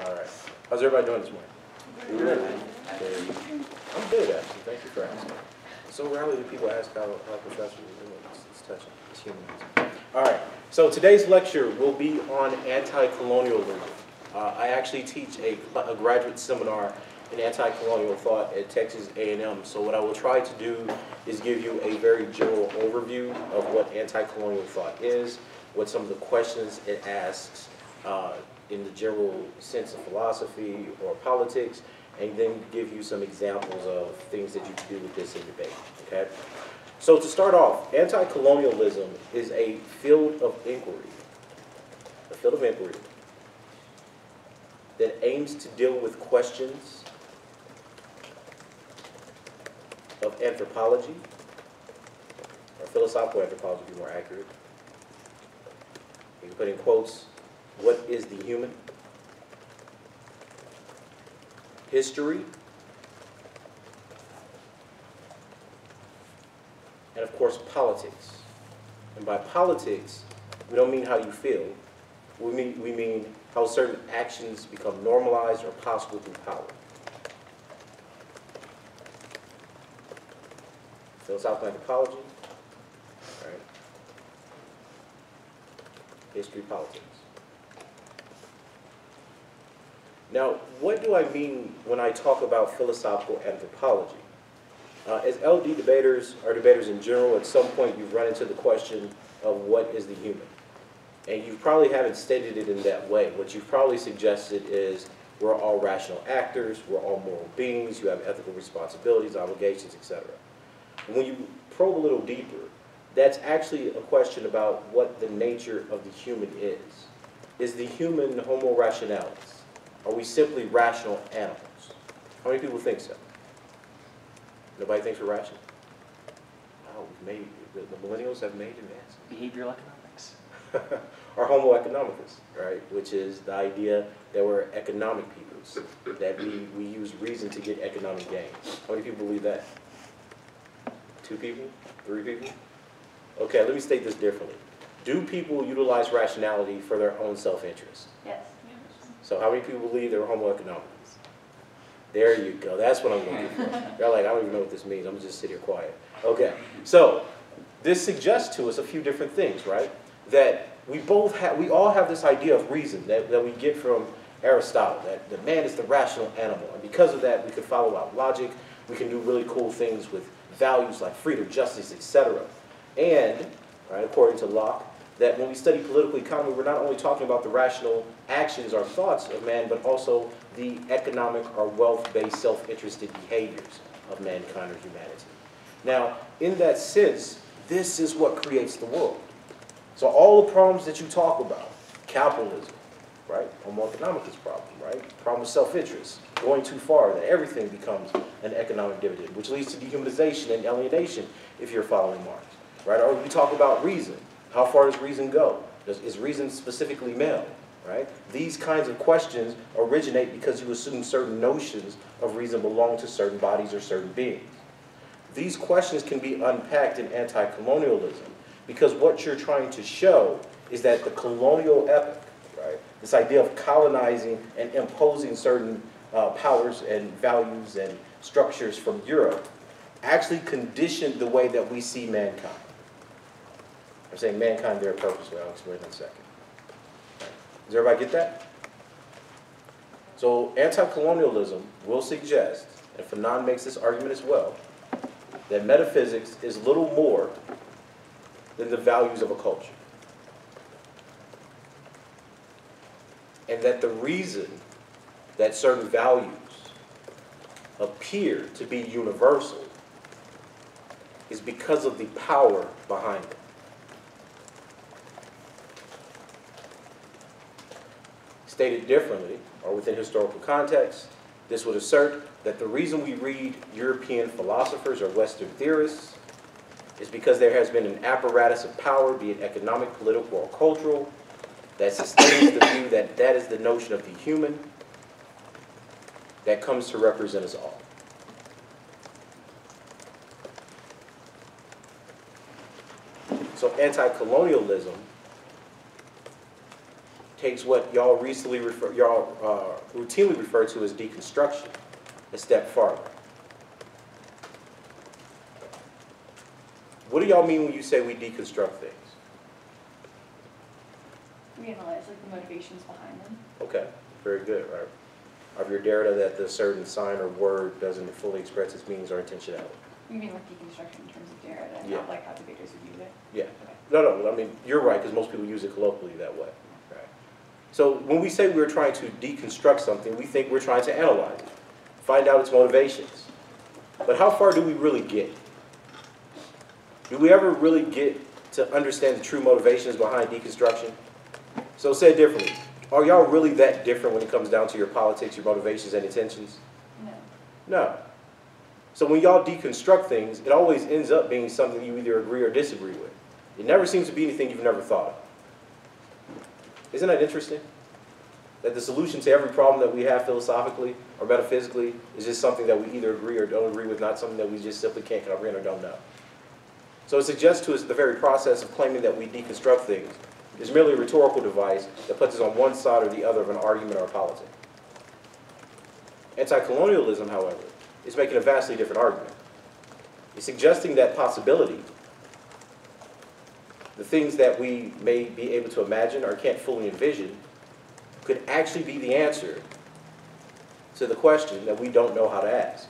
All right. How's everybody doing this morning? Good. I'm good, actually. Thank you for asking. So rarely do people ask how professors are doing. It's touching. It's humanizing. All right. So today's lecture will be on anti-colonialism. I actually teach a graduate seminar in anti-colonial thought at Texas A&M. So what I will try to do is give you a very general overview of what anti-colonial thought is, what some of the questions it asks in the general sense of philosophy or politics, and then give you some examples of things that you can do with this in debate, okay? So to start off, anti-colonialism is a field of inquiry, that aims to deal with questions of anthropology, or philosophical anthropology to be more accurate. You can put in quotes, what is the human? History, and of course politics. And by politics, we don't mean how you feel. We mean how certain actions become normalized or possible through power. Philosophical anthropology, right? History, politics. Now, what do I mean when I talk about philosophical anthropology? As LD debaters, or debaters in general, at some point you've run into the question of what is the human? And you probably haven't stated it in that way. What you've probably suggested is we're all rational actors, we're all moral beings, you have ethical responsibilities, obligations, etc. And when you probe a little deeper, that's actually a question about what the nature of the human is. Is the human homo rationalis? Are we simply rational animals? How many people think so? Nobody thinks we're rational? Oh, the millennials have made advances. Behavioral economics. Or homo economicus, right? Which is the idea that we're economic peoples, that we use reason to get economic gain. How many people believe that? 2 people? 3 people? Okay, let me state this differently. Do people utilize rationality for their own self-interest? Yes. So how many people believe they're homo economicus? There you go. That's what I'm looking for. They're like, I don't even know what this means. I'm going to just sit here quiet. Okay. So this suggests to us a few different things, right? That we all have this idea of reason that we get from Aristotle, that the man is the rational animal. And because of that, we can follow out logic. We can do really cool things with values like freedom, justice, etc. And, right, according to Locke, that when we study political economy, we're not only talking about the rational actions or thoughts of man, but also the economic or wealth-based self-interested behaviors of mankind or humanity. Now, in that sense, this is what creates the world. So all the problems that you talk about, capitalism, right? Homo economicus problem, right? Problem of self-interest, going too far, that everything becomes an economic dividend, which leads to dehumanization and alienation if you're following Marx, right? Or we talk about reason. How far does reason go? Is reason specifically male, right? These kinds of questions originate because you assume certain notions of reason belong to certain bodies or certain beings. These questions can be unpacked in anti-colonialism because what you're trying to show is that the colonial epoch, right, this idea of colonizing and imposing certain powers and values and structures from Europe, actually conditioned the way that we see mankind. I'm saying mankind there purposely. I'll explain in a second. Does everybody get that? So anti-colonialism will suggest, and Fanon makes this argument as well, that metaphysics is little more than the values of a culture. And that the reason that certain values appear to be universal is because of the power behind it. Stated differently, or within historical context, this would assert that the reason we read European philosophers or Western theorists is because there has been an apparatus of power, be it economic, political, or cultural, that sustains the view that that is the notion of the human that comes to represent us all. So anti-colonialism takes what y'all routinely refer to as deconstruction a step farther. What do y'all mean when you say we deconstruct things? We analyze like the motivations behind them. Okay, very good, right? Of your Derrida that the certain sign or word doesn't fully express its meanings or intentionality. You mean like deconstruction in terms of Derrida, Yeah. not like how debaters would use it? Yeah. Okay. No, I mean, you're right, because most people use it colloquially that way. Right. So when we say we're trying to deconstruct something, we think we're trying to analyze it, find out its motivations. But how far do we really get? Do we ever really get to understand the true motivations behind deconstruction? So said differently, are y'all really that different when it comes down to your politics, your motivations, and intentions? No. No. So when y'all deconstruct things, it always ends up being something you either agree or disagree with. It never seems to be anything you've never thought of. Isn't that interesting? That the solution to every problem that we have philosophically or metaphysically is just something that we either agree or don't agree with, not something that we just simply can't comprehend or don't know. So it suggests to us the very process of claiming that we deconstruct things is merely a rhetorical device that puts us on one side or the other of an argument or a politic. Anti-colonialism, however, is making a vastly different argument. It's suggesting that possibility, the things that we may be able to imagine or can't fully envision, could actually be the answer to the question that we don't know how to ask.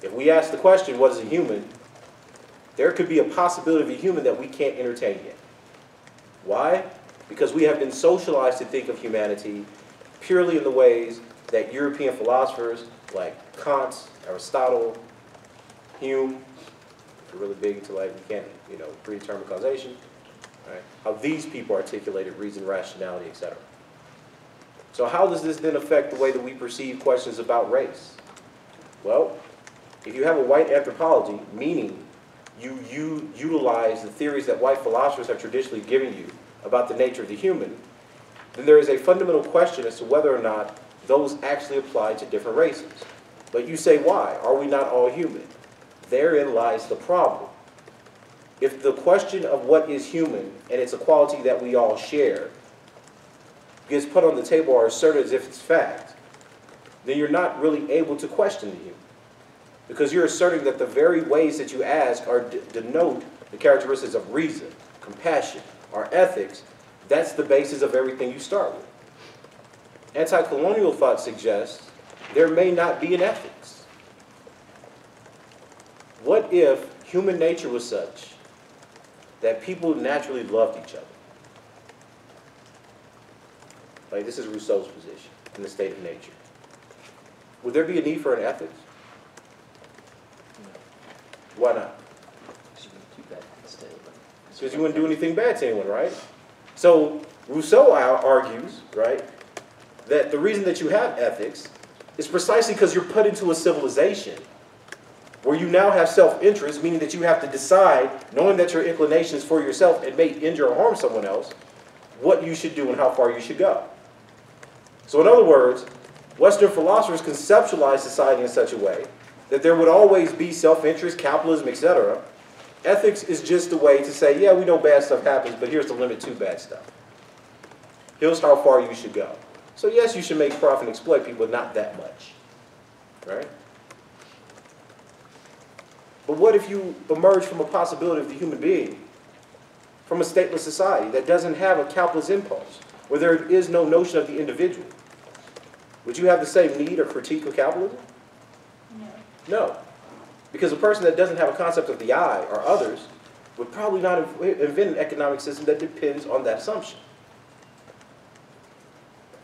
If we ask the question, what is a human? There could be a possibility of a human that we can't entertain yet. Why? Because we have been socialized to think of humanity purely in the ways that European philosophers like Kant, Aristotle, Hume, are really big into like, we can't, predetermine causation, right? How these people articulated reason, rationality, etc. So how does this then affect the way that we perceive questions about race? Well, if you have a white anthropology, meaning you utilize the theories that white philosophers have traditionally given you about the nature of the human, then there is a fundamental question as to whether or not those actually apply to different races. But you say, why? Are we not all human? Therein lies the problem. If the question of what is human and it's a quality that we all share gets put on the table or asserted as if it's fact, then you're not really able to question the human. Because you're asserting that the very ways that you ask are denote the characteristics of reason, compassion, or ethics. That's the basis of everything you start with. Anti-colonial thought suggests there may not be an ethics. What if human nature was such that people naturally loved each other? Like, this is Rousseau's position in the state of nature. Would there be a need for an ethics? Why not? Because you wouldn't do anything bad to anyone, right? So Rousseau argues, right, that the reason that you have ethics is precisely because you're put into a civilization where you now have self-interest, meaning that you have to decide, knowing that your inclinations for yourself and may injure or harm someone else, what you should do and how far you should go. So in other words, Western philosophers conceptualize society in such a way that there would always be self-interest, capitalism, etc. Ethics is just a way to say, yeah, we know bad stuff happens, but here's the limit to bad stuff. Here's how far you should go. So yes, you should make profit and exploit people, but not that much, right? But what if you emerge from a possibility of the human being, from a stateless society that doesn't have a capitalist impulse, where there is no notion of the individual? Would you have the same need or critique of capitalism? No. Because a person that doesn't have a concept of the I or others would probably not invent an economic system that depends on that assumption.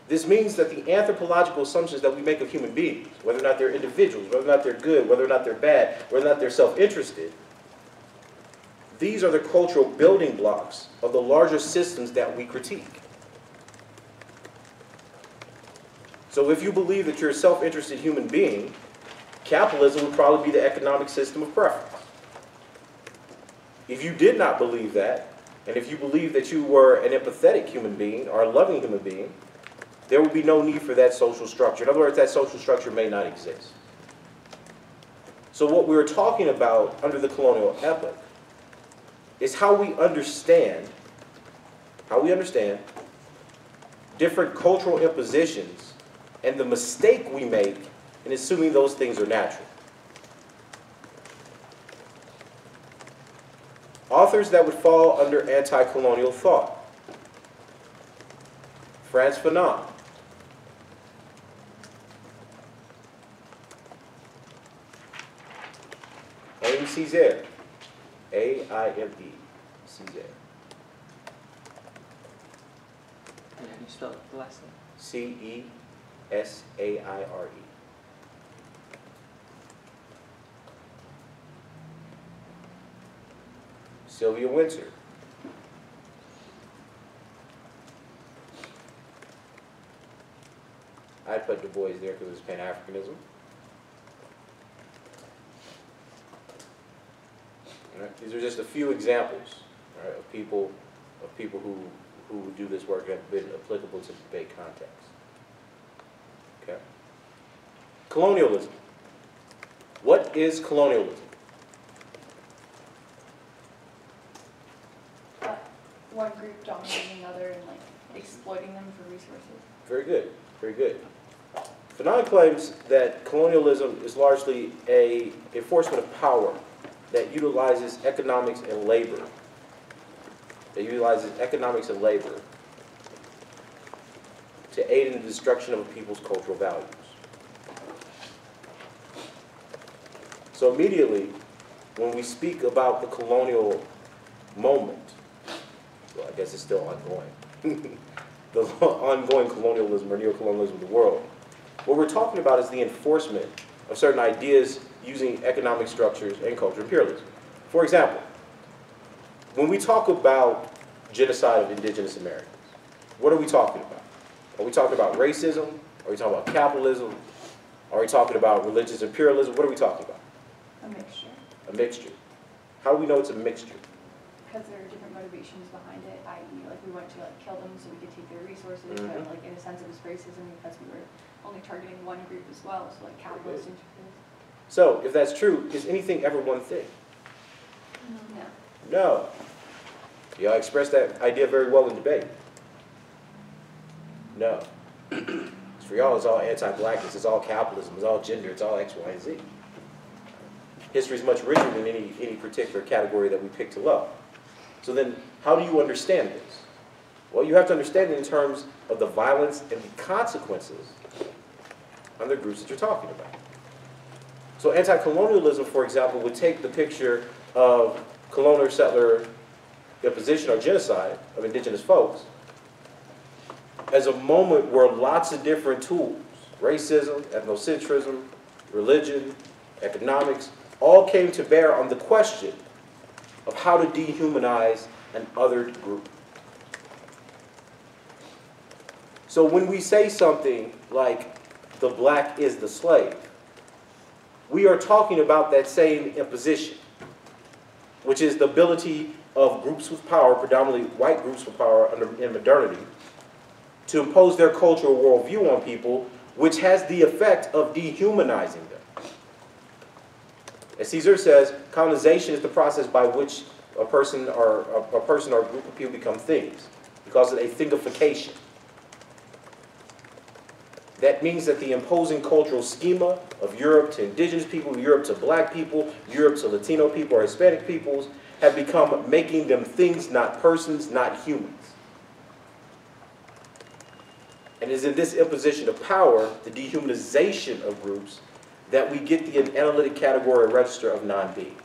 This means that the anthropological assumptions that we make of human beings, whether or not they're individuals, whether or not they're good, whether or not they're bad, whether or not they're self-interested, these are the cultural building blocks of the larger systems that we critique. So if you believe that you're a self-interested human being, capitalism would probably be the economic system of preference. If you did not believe that, and if you believed that you were an empathetic human being or a loving human being, there would be no need for that social structure. In other words, that social structure may not exist. So what we're talking about under the colonial epoch is how we understand different cultural impositions and the mistake we make in assuming those things are natural. Authors that would fall under anti-colonial thought. Frantz Fanon. Aimé Césaire. A-I-M-E. Césaire. How do you spell the last name? C-E-S-A-I-R-E. Sylvia Windsor. I put Du Bois there because it's Pan-Africanism. All right. These are just a few examples, all right, of people who do this work and have been applicable to the debate context. Okay. Colonialism. What is colonialism? One group dominating another and like exploiting them for resources. Very good, very good. Fanon claims that colonialism is largely an enforcement of power that utilizes economics and labor. To aid in the destruction of a people's cultural values. So immediately, when we speak about the colonial moment, well, I guess it's still ongoing, the ongoing colonialism or neocolonialism of the world, what we're talking about is the enforcement of certain ideas using economic structures and cultural imperialism. For example, when we talk about genocide of indigenous Americans, what are we talking about? Are we talking about racism? Are we talking about capitalism? Are we talking about religious imperialism? What are we talking about? A mixture. A mixture. How do we know it's a mixture? Because there are different motivations behind it, i.e. like we went to like kill them so we could take their resources, Mm-hmm. but like in a sense it was racism because we were only targeting one group as well, so like capitalist interests. So, if that's true, is anything ever one thing? No. No. Y'all expressed that idea very well in debate. No. For y'all, it's all anti-blackness, it's all capitalism, it's all gender, it's all X, Y, and Z. History is much richer than any particular category that we pick to love. So then, how do you understand this? Well, you have to understand it in terms of the violence and the consequences on the groups that you're talking about. So anti-colonialism, for example, would take the picture of colonial settler imposition or genocide of indigenous folks as a moment where lots of different tools, racism, ethnocentrism, religion, economics, all came to bear on the question of how to dehumanize an othered group. So when we say something like, the black is the slave, we are talking about that same imposition, which is the ability of groups with power, predominantly white groups with power in modernity, to impose their cultural worldview on people, which has the effect of dehumanizing them. As Césaire says, colonization is the process by which a person or a group of people become things. He calls it a thingification. That means that the imposing cultural schema of Europe to indigenous people, Europe to black people, Europe to Latino people or Hispanic peoples have become making them things, not persons, not humans. And it is in this imposition of power, the dehumanization of groups, that we get the analytic category or register of non-being.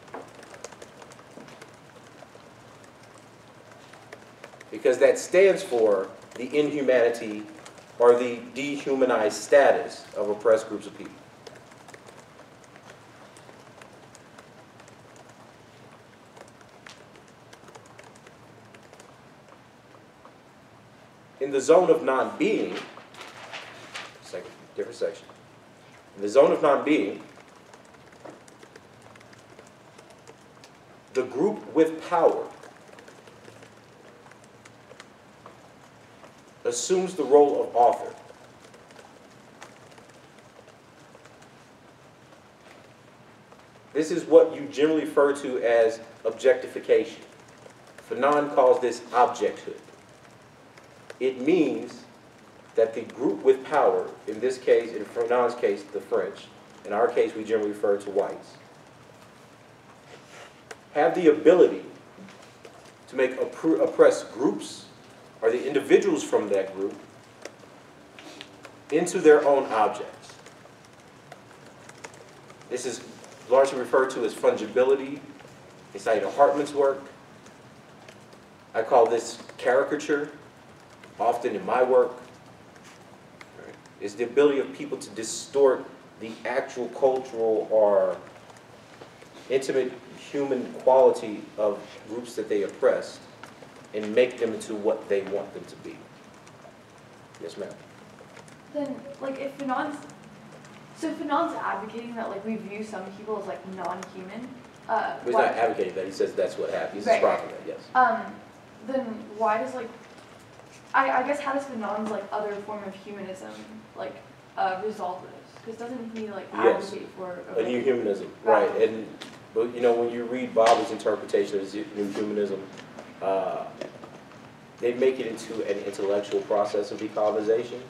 Because that stands for the inhumanity or the dehumanized status of oppressed groups of people. In the zone of non-being, different section. In the zone of non-being, the group with power assumes the role of author. This is what you generally refer to as objectification. Fanon calls this objecthood. It means that the group with power, in this case, in Fanon's case, the French, in our case, we generally refer to whites, have the ability to make oppressed groups or the individuals from that group into their own objects. This is largely referred to as fungibility. It's Ida Hartman's work. I call this caricature, often in my work. It's the ability of people to distort the actual cultural or intimate human quality of groups that they oppressed and make them into what they want them to be. Yes, ma'am. Then, like, if Fanon's, so if Fanon's advocating that, like, we view some people as, like, non-human, He's not advocating that. He says that's what happened. He's describing that, yes. Then why does, like, I guess how does Fanon's, like, other form of humanism, like, resolve this? Because doesn't he, like, advocate for a new humanism, right? And but you know, when you read Bob's interpretation of new humanism, they make it into an intellectual process of decolonization.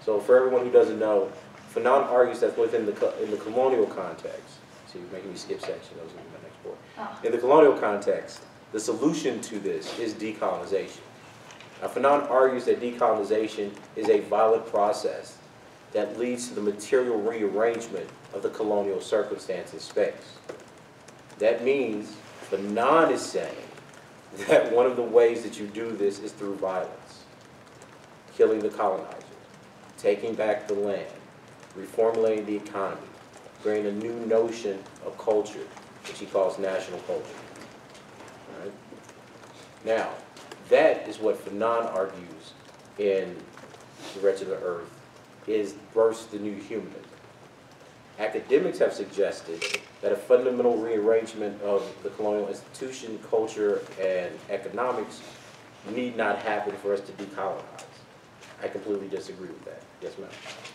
So for everyone who doesn't know, Fanon argues that within in the colonial context, see, you're making me skip section. That was going to be my next point. Oh. In the colonial context, the solution to this is decolonization. Now, Fanon argues that decolonization is a violent process that leads to the material rearrangement of the colonial circumstance and space. That means Fanon is saying that one of the ways that you do this is through violence, killing the colonizer, taking back the land, reformulating the economy, bringing a new notion of culture, which he calls national culture. All right? Now, that is what Fanon argues in The Wretch of the Earth is versus the new humanism. Academics have suggested that a fundamental rearrangement of the colonial institution, culture, and economics need not happen for us to decolonize. I completely disagree with that. Yes, ma'am.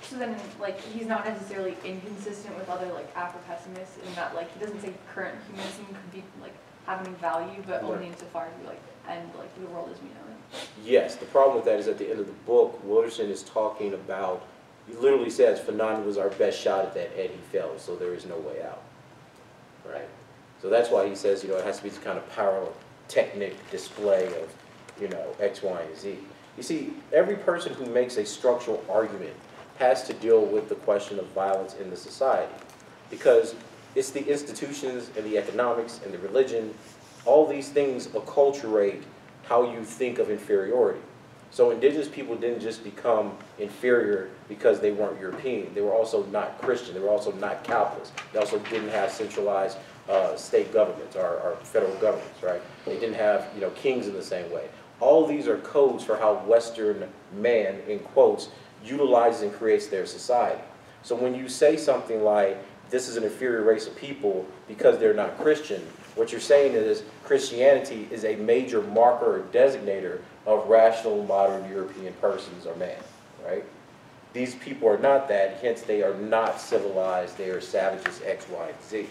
So then, like, he's not necessarily inconsistent with other, like, Afro-pessimists in that, like, he doesn't say current humanism could be, like, have any value, but only insofar as we, like, end, like, the world as we know it. Yes, the problem with that is at the end of the book, Wilderson is talking about, he literally says, Fanon was our best shot at that and he failed, so there is no way out. Right? So that's why he says, you know, it has to be this kind of pyrotechnic display of, you know, X, Y, and Z. You see, every person who makes a structural argument has to deal with the question of violence in the society. Because it's the institutions and the economics and the religion, all these things acculturate how you think of inferiority. So indigenous people didn't just become inferior because they weren't European. They were also not Christian. They were also not capitalist. They also didn't have centralized state governments or federal governments, right? They didn't have, you know, kings in the same way. All these are codes for how Western man, in quotes, utilizes and creates their society. So when you say something like, this is an inferior race of people because they're not Christian, what you're saying is Christianity is a major marker or designator of rational modern European persons or man, right? These people are not that, hence they are not civilized, they are savages X, Y, and Z.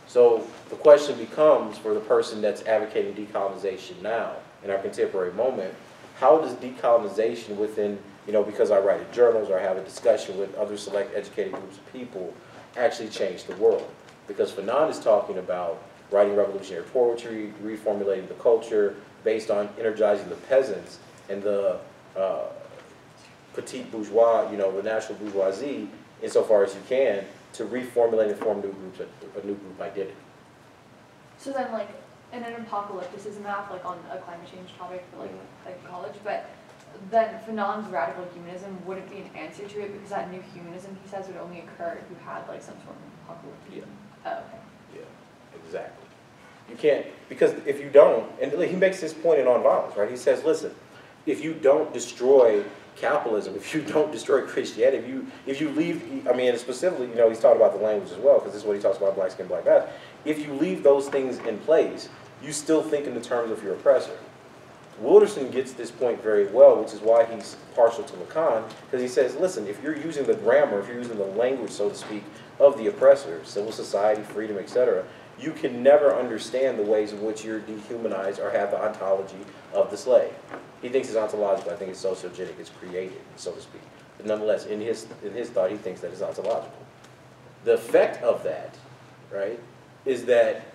So the question becomes for the person that's advocating decolonization now, in our contemporary moment, how does decolonization within, you know, because I write in journals or I have a discussion with other select educated groups of people, actually change the world? Because Fanon is talking about writing revolutionary poetry, reformulating the culture based on energizing the peasants and the petite bourgeois, you know, the national bourgeoisie, insofar as you can, to reformulate and form new groups, a new group identity. So then, like, in an apocalypticism map, like on a climate change topic for like college, but then Fanon's radical humanism wouldn't be an answer to it because that new humanism, he says, would only occur if you had like some sort of apocalyptic. Yeah. Oh, okay. Yeah, exactly. You can't, because if you don't, and he makes this point in nonviolence, right? He says, listen, if you don't destroy capitalism, if you don't destroy Christianity, if you leave, I mean, specifically, you know, he's talking about the language as well, because this is what he talks about, black skin, black mass. If you leave those things in place, you still think in the terms of your oppressor. Wilderson gets this point very well, which is why he's partial to Lacan, because he says, listen, if you're using the grammar, if you're using the language, so to speak, of the oppressor, civil society, freedom, etc., you can never understand the ways in which you're dehumanized or have the ontology of the slave. He thinks it's ontological. I think it's sociogenic. It's created, so to speak. But nonetheless, in his thought, he thinks that it's ontological. The effect of that, right, is that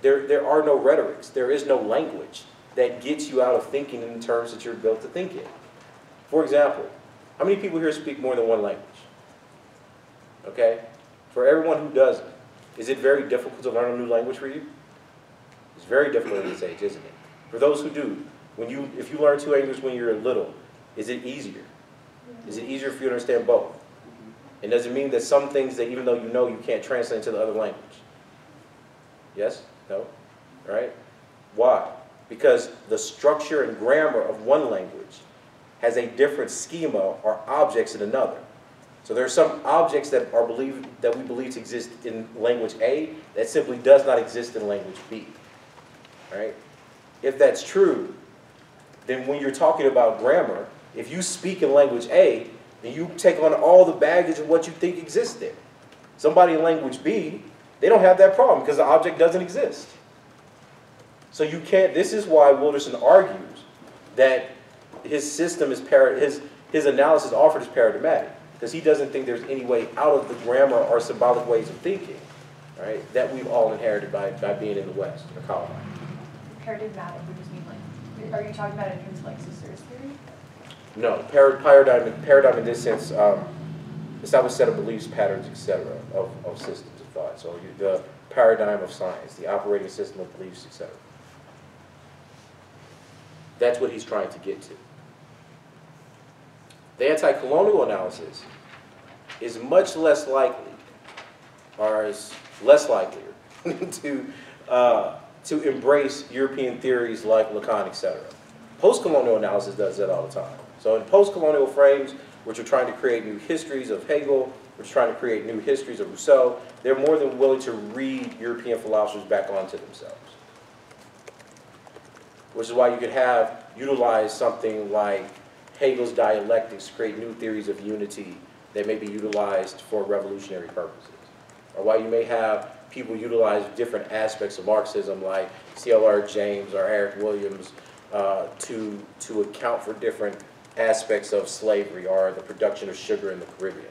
there are no rhetorics. There is no language that gets you out of thinking in terms that you're built to think in. For example, how many people here speak more than one language? Okay? For everyone who doesn't, is it very difficult to learn a new language for you? It's very difficult at this age, isn't it? For those who do, if you learn 2 languages when you're little, is it easier? Is it easier for you to understand both? And does it mean that some things that even though you know, you can't translate into the other language? Yes? No? Right? Why? Because the structure and grammar of one language has a different schema or objects in another. So there are some objects that we believe to exist in language A that simply does not exist in language B. Right? If that's true, then when you're talking about grammar, if you speak in language A, then you take on all the baggage of what you think exists there. Somebody in language B, they don't have that problem because the object doesn't exist. So you can't, this is why Wilderson argues that his system is, his analysis offered is paradigmatic, because he doesn't think there's any way out of the grammar or symbolic ways of thinking, right, that we've all inherited by being in the West or colonized. Paradigmatic, we just mean like, are you talking about it in terms of like Saussure theory? No, paradigm in this sense, established set of beliefs, patterns, etc., of systems of thought. So the paradigm of science, the operating system of beliefs, etc. That's what he's trying to get to. The anti-colonial analysis is much less likely, or is less likely, to embrace European theories like Lacan, etc. Post-colonial analysis does that all the time. So in post-colonial frames, which are trying to create new histories of Hegel, which are trying to create new histories of Rousseau, they're more than willing to read European philosophers back onto themselves. Which is why you could utilize something like Hegel's dialectics to create new theories of unity that may be utilized for revolutionary purposes. Or why you may have people utilize different aspects of Marxism like C.L.R. James or Eric Williams to account for different aspects of slavery or the production of sugar in the Caribbean.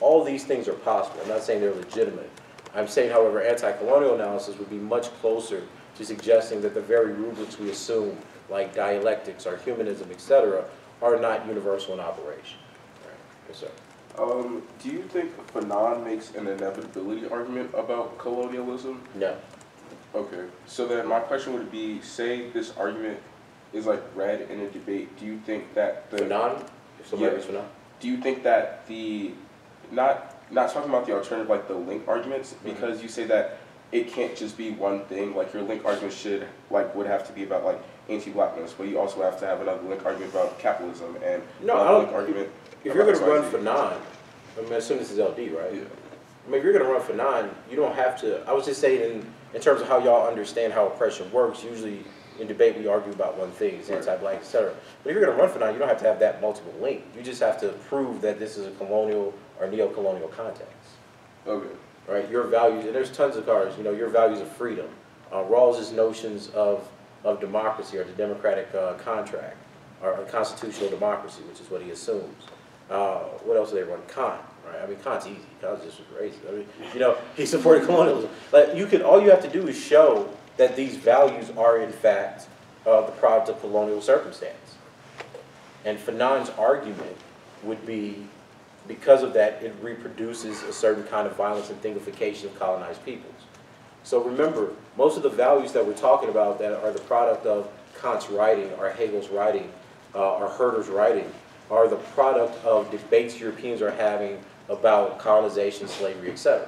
All these things are possible. I'm not saying they're legitimate. I'm saying, however, anti-colonial analysis would be much closer to suggesting that the very rubrics we assume, like dialectics or humanism, etc., are not universal in operation. Right. Yes, sir. Do you think Fanon makes an inevitability argument about colonialism? No. Okay. So then my question would be, say this argument is like read in a debate, do you think that the... Fanon? If somebody reads Fanon? Do you think that the... Not talking about the alternative, like the link arguments, because you say that it can't just be one thing, like your link argument would have to be about like anti-blackness, but you also have to have another link argument about capitalism and link argument. If you're going to run Fanon, I mean, I assume this is LD, right? Yeah. I mean, if you're going to run Fanon, you don't have to, I was just saying in terms of how y'all understand how oppression works, usually in debate we argue about one thing, it's anti-black, etc. But if you're going to run Fanon, you don't have to have that multiple link. You just have to prove that this is a colonial or neo-colonial context. Okay. Right, your values, and there's tons of cars, you know, your values of freedom. Rawls's notions of democracy or the democratic contract, or constitutional democracy, which is what he assumes. What else do they run? Kant, right? I mean, Kant's easy. Kant's just crazy. I mean, you know, he supported colonialism. Like, all you have to do is show that these values are, in fact, the product of colonial circumstance. And Fanon's argument would be, because of that, it reproduces a certain kind of violence and thingification of colonized peoples. So remember, most of the values that we're talking about that are the product of Kant's writing, or Hegel's writing, or Herder's writing, are the product of debates Europeans are having about colonization, slavery, etc.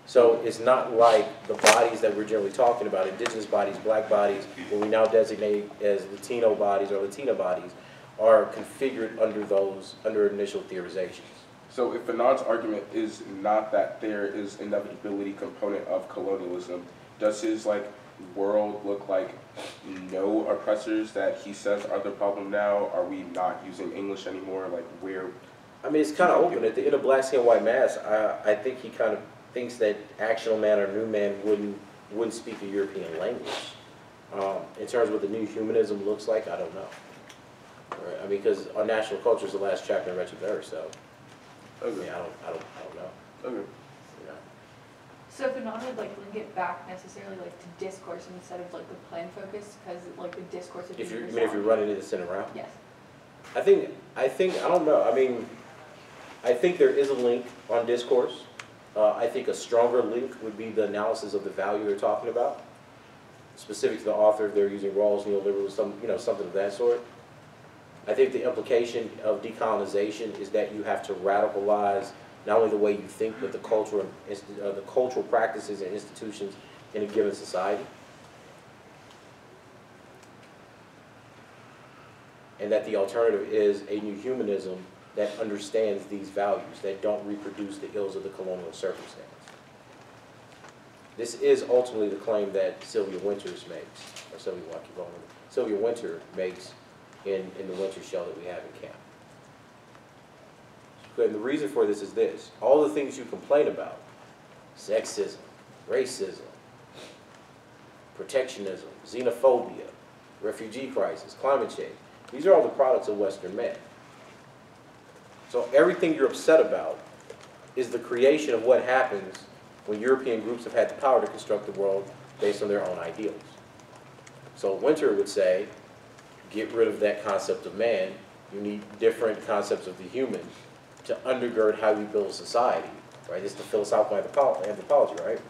So it's not like the bodies that we're generally talking about, indigenous bodies, black bodies, what we now designate as Latino bodies or Latina bodies, are configured under initial theorizations. So if Fanon's argument is not that there is inevitability component of colonialism, does his world look like no oppressors that he says are the problem now? Are we not using English anymore? Like where? I mean, it's kind of open. At the end of Black Skin, White Mass, I think he kind of thinks that Actional Man or New Man wouldn't speak a European language. In terms of what the new humanism looks like, I don't know. Right? I mean, because our national culture is the last chapter in Wretched Earth, so I Okay. mean, I don't know. Okay. You know? So if Fanon would like link it back necessarily like to discourse instead of like the plan focus, because like the discourse would be If you're, I yourself. mean, if you're running it the center round, Yes. I think, I don't know. I mean, I think there is a link on discourse. I think a stronger link would be the analysis of the value they're talking about. Specific to the author, if they're using Rawls, neoliberalism, you know, something of that sort. I think the implication of decolonization is that you have to radicalize not only the way you think, but the cultural practices and institutions in a given society. And that the alternative is a new humanism that understands these values, that don't reproduce the ills of the colonial circumstance. This is ultimately the claim that Sylvia Winters makes, or Sylvia Winter makes in the winter shell that we have in camp. And the reason for this is this: all the things you complain about, sexism, racism, protectionism, xenophobia, refugee crisis, climate change, these are all the products of Western men. So everything you're upset about is the creation of what happens when European groups have had the power to construct the world based on their own ideals. So Winter would say, get rid of that concept of man. You need different concepts of the human to undergird how you build society, right? It's the philosophical anthropology, right?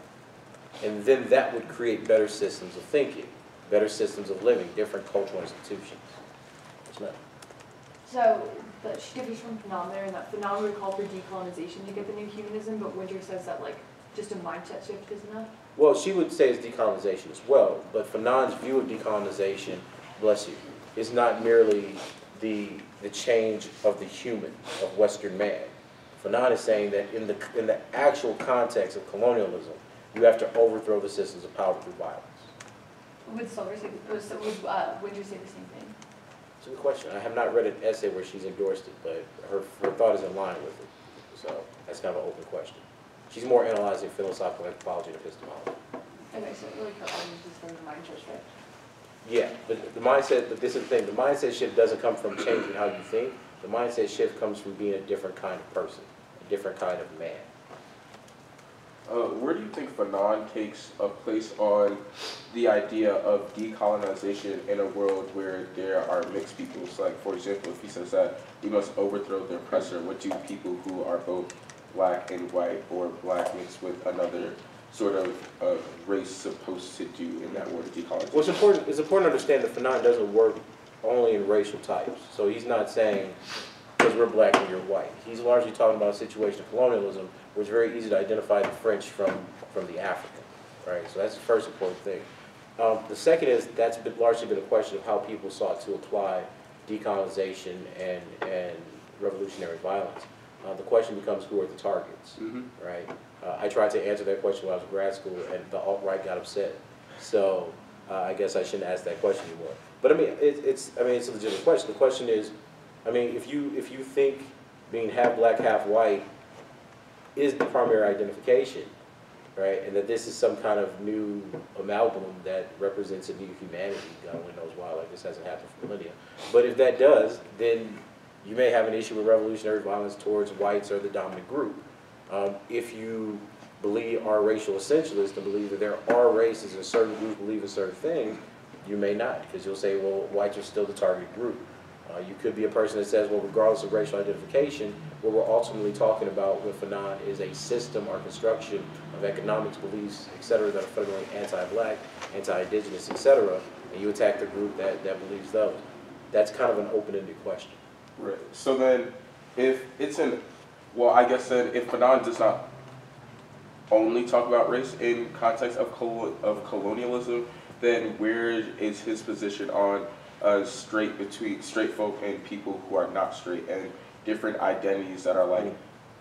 And then that would create better systems of thinking, better systems of living, different cultural institutions. Yes, ma'am. So she differs from Fanon there, and that Fanon would call for decolonization to get the new humanism, but Winter says that like just a mindset shift is enough. Well, she would say it's decolonization as well, but Fanon's view of decolonization, bless you, is not merely the change of the human, of Western man. Fanon is saying that in the actual context of colonialism, you have to overthrow the systems of power through violence. Would Winter say the same thing? It's a good question. I have not read an essay where she's endorsed it, but her thought is in line with it. So that's kind of an open question. She's more analyzing philosophical anthropology and epistemology. Okay, so really her argument is from the mindset shift. Yeah, but the mindset, but this is the thing, the mindset shift doesn't come from changing how you think. The mindset shift comes from being a different kind of person, a different kind of man. Where do you think Fanon takes a place on the idea of decolonization in a world where there are mixed peoples? Like, for example, if he says that we must overthrow the oppressor, what do people who are both black and white, or black mixed with another sort of race supposed to do in that word of decolonization? Well, it's important to understand that Fanon doesn't work only in racial types. So he's not saying, because we're black and you're white. He's largely talking about a situation of colonialism where it's very easy to identify the French from the African, right? So that's the first important thing. The second is that's largely been a question of how people sought to apply decolonization and revolutionary violence. The question becomes, who are the targets, right? I tried to answer that question when I was in grad school, and the alt-right got upset. So I guess I shouldn't ask that question anymore. But I mean, it's a legitimate question. The question is, I mean, if you think being half black, half white is the primary identification, right, and that this is some kind of new amalgam that represents a new humanity, God only knows why, like this hasn't happened for millennia. But if that does, then you may have an issue with revolutionary violence towards whites or the dominant group. If you are racial essentialist and believe that there are races and certain groups believe in certain things, you may not, because you'll say, well, whites are still the target group. You could be a person that says, well, regardless of racial identification, what we're ultimately talking about with Fanon is a system or construction of economics, beliefs, et cetera, that are fundamentally anti-black, anti-indigenous, et cetera, and you attack the group that believes those. That's kind of an open-ended question. Right. So then, if it's I guess then if Fanon does not only talk about race in context of colonialism, then where is his position on between straight folk and people who are not straight, and different identities that are like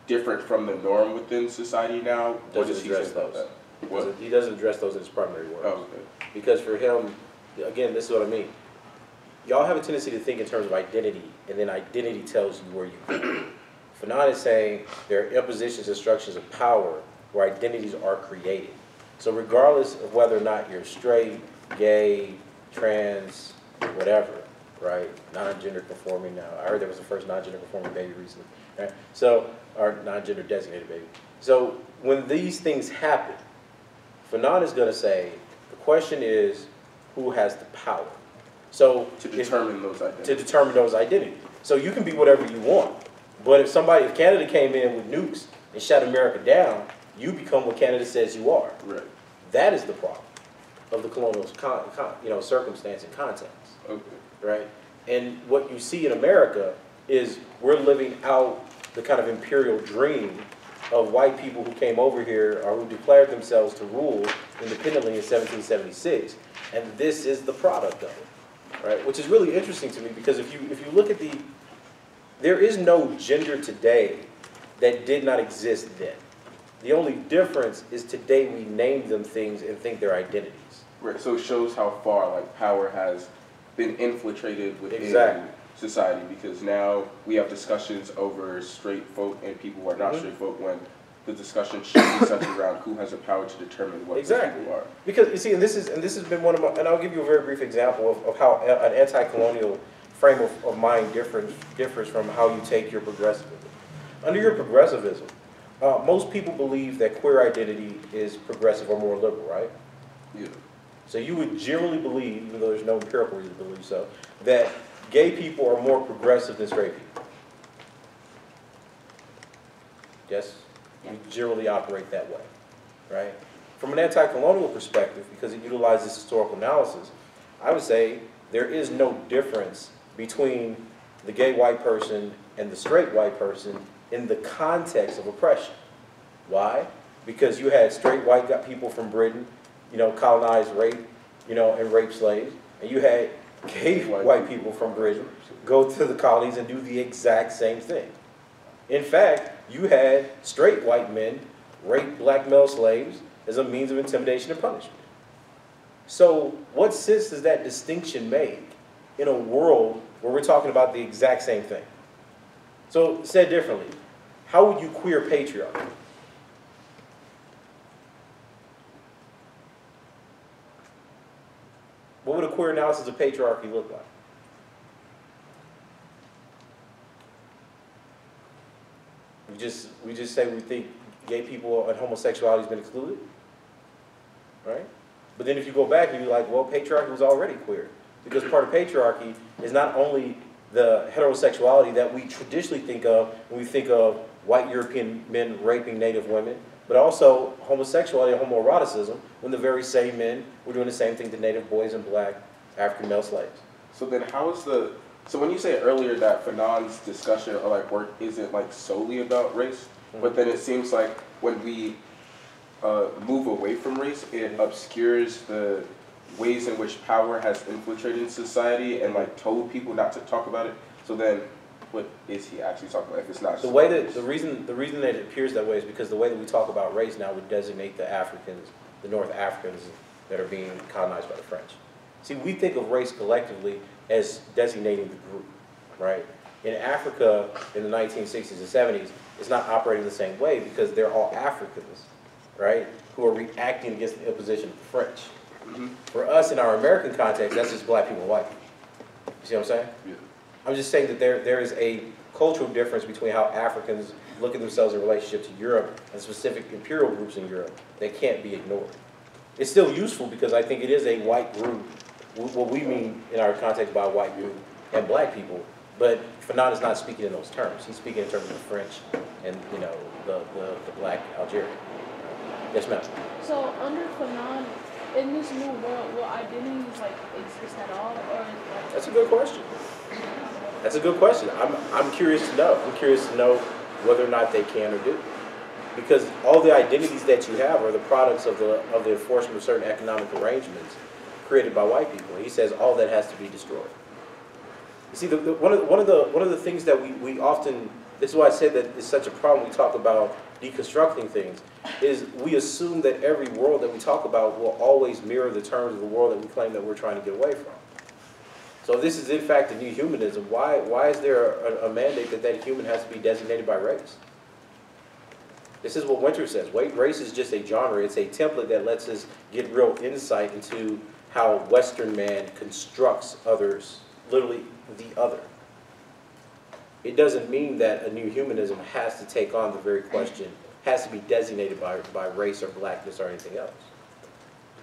different from the norm within society now? What does he say about that? He doesn't address those in his primary words. Oh, okay. Because for him, again, this is what I mean. Y'all have a tendency to think in terms of identity, and then identity tells you where you go. Fanon is saying there are impositions and structures of power where identities are created. So regardless of whether or not you're straight, gay, trans, whatever, right? Non-gender conforming now. I heard there was the first non-gender conforming baby recently, right? So, or non-gender designated baby. So when these things happen, Fanon is going to say, the question is, who has the power? So To determine those identities. To determine those identities. So you can be whatever you want, but if Canada came in with nukes and shut America down, you become what Canada says you are. Right. That is the problem of the colonial circumstance and context. Okay. Right? And what you see in America is we're living out the kind of imperial dream of white people who came over here or who declared themselves to rule independently in 1776, and this is the product of it, right? Which is really interesting to me because if you look at there is no gender today that did not exist then. The only difference is today we name them things and think they're identities. Right. So it shows how far like power has been infiltrated within Exactly. society, because now we have discussions over straight folk and people who are not straight folk, when the discussion should be centered around who has the power to determine what those people are. Because you see, and this has been one of my, and I'll give you a very brief example of how an anti-colonial frame of mind differs from how you take your progressivism. Under your progressivism, most people believe that queer identity is progressive or more liberal, right? Yeah. So you would generally believe, even though there's no empirical reason to believe so, that gay people are more progressive than straight people. Yes? We generally operate that way, right? From an anti-colonial perspective, because it utilizes historical analysis, I would say there is no difference between the gay white person and the straight white person in the context of oppression. Why? Because you had straight white people from Britain, colonized, rape, and rape slaves, and you had gay white people from Britain go to the colonies and do the exact same thing. In fact, you had straight white men rape black male slaves as a means of intimidation and punishment. So what sense does that distinction make in a world where we're talking about the exact same thing? So said differently, how would you queer patriarchy? What would a queer analysis of patriarchy look like? We just say we think gay people and homosexuality has been excluded, right? But then if you go back and you're like, well, patriarchy was already queer, because part of patriarchy is not only the heterosexuality that we traditionally think of when we think of white European men raping Native women, but also homosexuality and homoeroticism when the very same men were doing the same thing to Native boys and black African male slaves. So then so when you say earlier that Fanon's discussion or like work isn't like solely about race, but then it seems like when we move away from race, it obscures the ways in which power has infiltrated society and like told people not to talk about it. So then what is he actually talking about if it's not the way that the reason that it appears that way is because the way that we talk about race now would designate the Africans, the North Africans that are being colonized by the French. See, we think of race collectively as designating the group, right? In Africa in the 1960s and 70s, it's not operating the same way because they're all Africans, right, who are reacting against the imposition of the French. For us, in our American context, that's just black people and white people. You see what I'm saying? Yeah. I'm just saying that there is a cultural difference between how Africans look at themselves in relationship to Europe and specific imperial groups in Europe that can't be ignored. It's still useful because I think it is a white group, what we mean in our context by white group and black people, but Fanon is not speaking in those terms. He's speaking in terms of the French and the black Algerian. Yes, ma'am. So under Fanon, in this new world, will identities exist at all, or is That's a good question. That's a good question. I'm curious to know. I'm curious to know whether or not they can or do, because all the identities that you have are the products of the enforcement of certain economic arrangements created by white people. He says all that has to be destroyed. You see, one of the things that we often, this is why I said that it's such a problem. We talk about deconstructing things, is we assume that every world that we talk about will always mirror the terms of the world that we claim that we're trying to get away from. So if this is in fact a new humanism, why is there a mandate that human has to be designated by race? This is what Winter says. Race is just a genre. It's a template that lets us get real insight into how Western man constructs others literally the other. It doesn't mean that a new humanism has to take on the very question, has to be designated by race or blackness or anything else.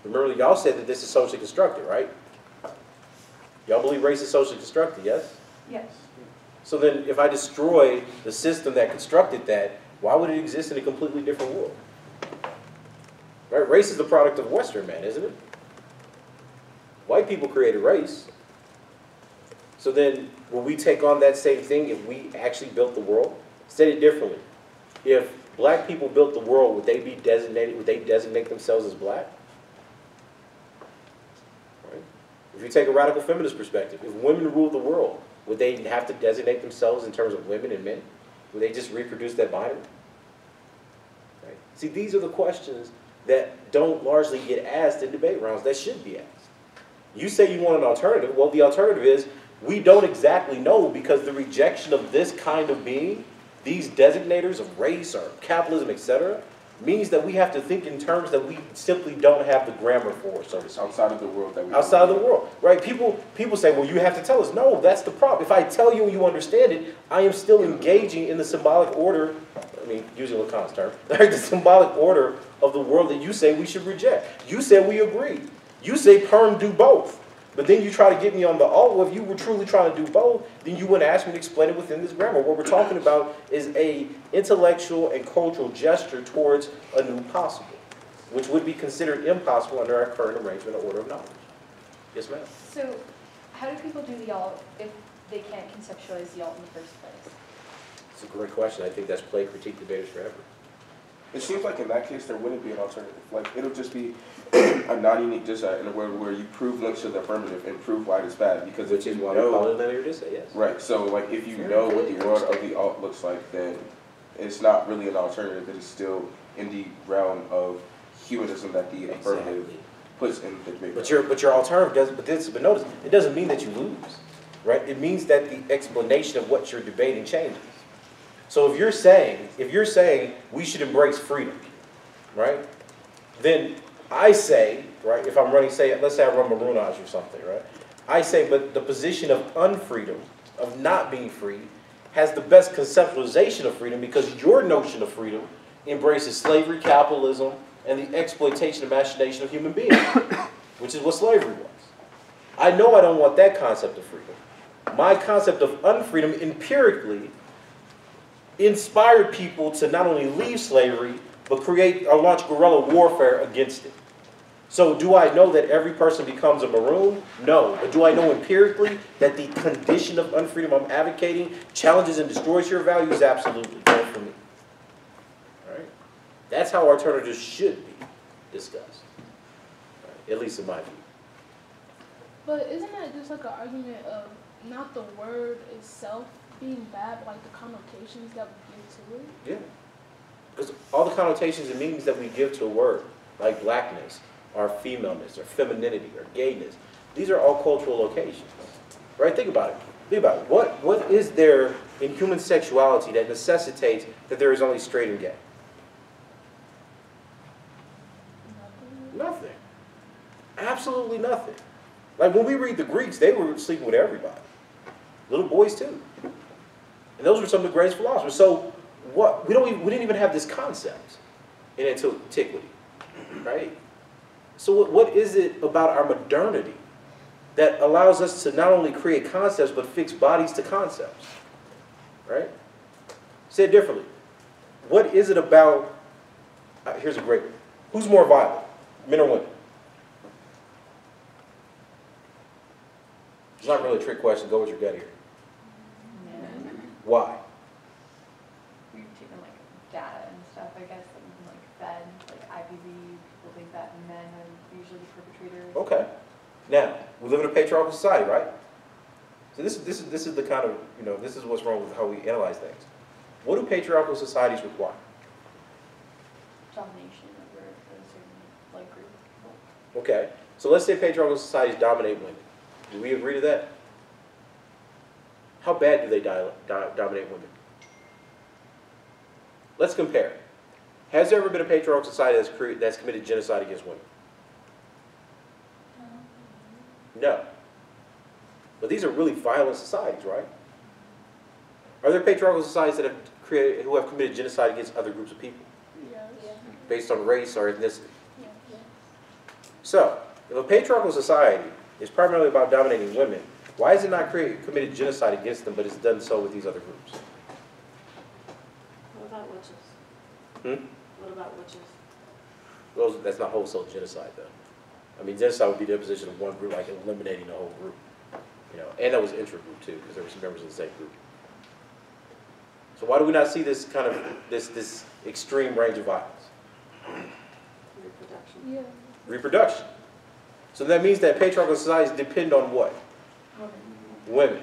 Remember, y'all said that this is socially constructed, right? Y'all believe race is socially constructed, yes? Yes. So then if I destroy the system that constructed that, why would it exist in a completely different world? Right? Race is the product of Western man, isn't it? White people created race. So then, will we take on that same thing if we actually built the world? Say it differently. If black people built the world, would they be designated, would they designate themselves as black? Right? If you take a radical feminist perspective, if women ruled the world, would they have to designate themselves in terms of women and men? Would they just reproduce that binary? Right? See, these are the questions that don't largely get asked in debate rounds that should be asked. You say you want an alternative. Well, the alternative is we don't exactly know, because the rejection of this kind of being, these designators of race or capitalism, etc., means that we have to think in terms that we simply don't have the grammar for, so to speak. Outside of the world that we Outside of the world, right? People say, well, you have to tell us. No, that's the problem. If I tell you and you understand it, I am still engaging in the symbolic order, I mean, using Lacan's term, the symbolic order of the world that you say we should reject. You say we agree. You say perm do both. But then you try to get me on the, oh, well, if you were truly trying to do both, then you wouldn't ask me to explain it within this grammar. What we're talking about is a intellectual and cultural gesture towards a new possible, which would be considered impossible under our current arrangement or order of knowledge. Yes, ma'am? So how do people do the alt if they can't conceptualize the alt in the first place? It's a great question. I think that's plagued critique debaters forever. It seems like in that case there wouldn't be an alternative. Like it'll just be a non-unique dissent in a word where you prove links to the affirmative and prove why it's bad, because Which is why we call it linear dissent, yes. Right. So like if you know what the world of the alt looks like, then it's not really an alternative. It is still in the realm of humanism that the affirmative puts in the debate. But your alternative doesn't. But notice, it doesn't mean that you lose, right? It means that the explanation of what you're debating changes. So if you're saying we should embrace freedom, right? Then I say, right, if I'm running, let's say I run Maroonage or something, right? I say, but the position of unfreedom, of not being free, has the best conceptualization of freedom, because your notion of freedom embraces slavery, capitalism, and the exploitation and machination of human beings, which is what slavery was. I know I don't want that concept of freedom. My concept of unfreedom empirically inspired people to not only leave slavery, but create or launch guerrilla warfare against it. So do I know that every person becomes a maroon? No. But do I know empirically that the condition of unfreedom I'm advocating challenges and destroys your values? Absolutely. Go for me. All right? That's how alternatives should be discussed. Right? At least in my view. But isn't that just like an argument of not the word itself being bad, but like the connotations that we give to it? Yeah. Because all the connotations and meanings that we give to a word, like blackness, or femaleness, or femininity, or gayness, these are all cultural locations. Right? Think about it. Think about it. What is there in human sexuality that necessitates that there is only straight and gay? Nothing. Absolutely nothing. Like when we read the Greeks, they were sleeping with everybody. Little boys too. And those were some of the greatest philosophers. So we didn't even have this concept in antiquity, right? So what is it about our modernity that allows us to not only create concepts but fix bodies to concepts, right? Say it differently. What is it about? Here's a great one. Who's more violent, men or women? It's not really a trick question. Go with your gut here. Why? We've taken like data and stuff, I guess, that we've been like fed, like IPV, people think that men are usually the perpetrators. Okay. Now, we live in a patriarchal society, right? So this is the kind of, this is what's wrong with how we analyze things. What do patriarchal societies require? Domination over a certain like group of people. Okay. So let's say patriarchal societies dominate women. Do we agree to that? How bad do they dominate women? Let's compare. Has there ever been a patriarchal society that's committed genocide against women? No. But these these are really violent societies, right? Are there patriarchal societies that who have committed genocide against other groups of people Yes. based on race or ethnicity? Yeah. So, if a patriarchal society is primarily about dominating women, why is it not committed genocide against them, but it's done so with these other groups? What about witches? Hmm? What about witches? Well, that's not wholesale genocide, though. I mean, genocide would be the position of one group, like eliminating the whole group. You know, and that was intra-group too, because there were some members of the same group. So why do we not see this kind of this extreme range of violence? Reproduction. Yeah. Reproduction. So that means that patriarchal societies depend on what? Women.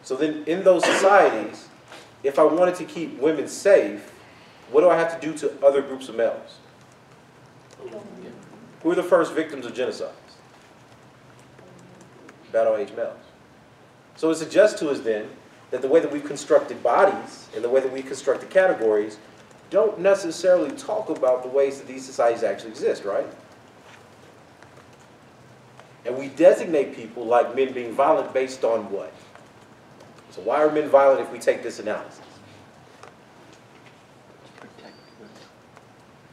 So then in those societies, if I wanted to keep women safe, what do I have to do to other groups of males? Who are the first victims of genocides? Battle-age males. So it suggests to us then that the way that we've constructed bodies and the way that we've constructed categories don't necessarily talk about the ways that these societies actually exist, right? And we designate people like men being violent based on what? So why are men violent if we take this analysis? Protect women.